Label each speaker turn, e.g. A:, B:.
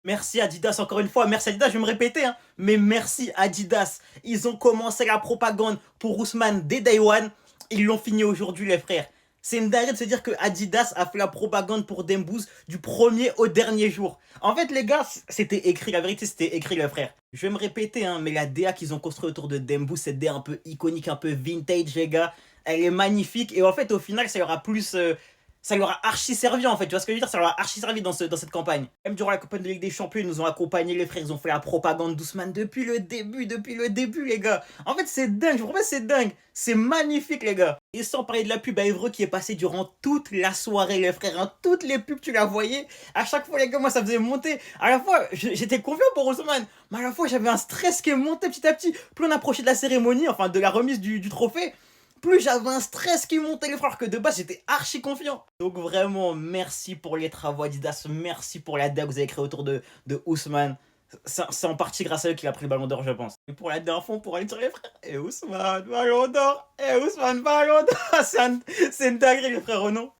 A: Merci Adidas, encore une fois, merci Adidas, je vais me répéter, hein, mais merci Adidas. Ils ont commencé la propagande pour Ousmane dès Day One, ils l'ont fini aujourd'hui les frères. C'est une dinguerie de se dire que Adidas a fait la propagande pour Dembouz du premier au dernier jour. En fait les gars, c'était écrit, la vérité c'était écrit les frères. Je vais me répéter, hein, mais la DA qu'ils ont construit autour de Dembouz, cette DA un peu iconique, un peu vintage les gars, elle est magnifique et en fait au final ça y aura plus... ça leur a archi servi en fait, tu vois ce que je veux dire? Ça leur a archi servi dans cette campagne. Même durant la campagne de Ligue des Champions, ils nous ont accompagnés les frères, ils ont fait la propagande d'Ousmane depuis le début les gars. En fait c'est dingue, je vous promets c'est dingue, c'est magnifique les gars. Et sans parler de la pub à Evreux qui est passée durant toute la soirée les frères, hein. Toutes les pubs tu la voyais, à chaque fois les gars moi ça faisait monter. À la fois j'étais confiant pour Ousmane, mais à la fois j'avais un stress qui montait petit à petit. Plus on approchait de la cérémonie, enfin de la remise du trophée, plus j'avais un stress qui montait les frères que de base j'étais archi confiant. Donc vraiment merci pour les travaux Adidas, merci pour la DA que vous avez créée autour de Ousmane. C'est en partie grâce à eux qu'il a pris le ballon d'or je pense. Et pour la dernière fois pour aller sur les frères, et Ousmane ballon d'or, et Ousmane ballon d'or, c'est une dinguerie les frères non?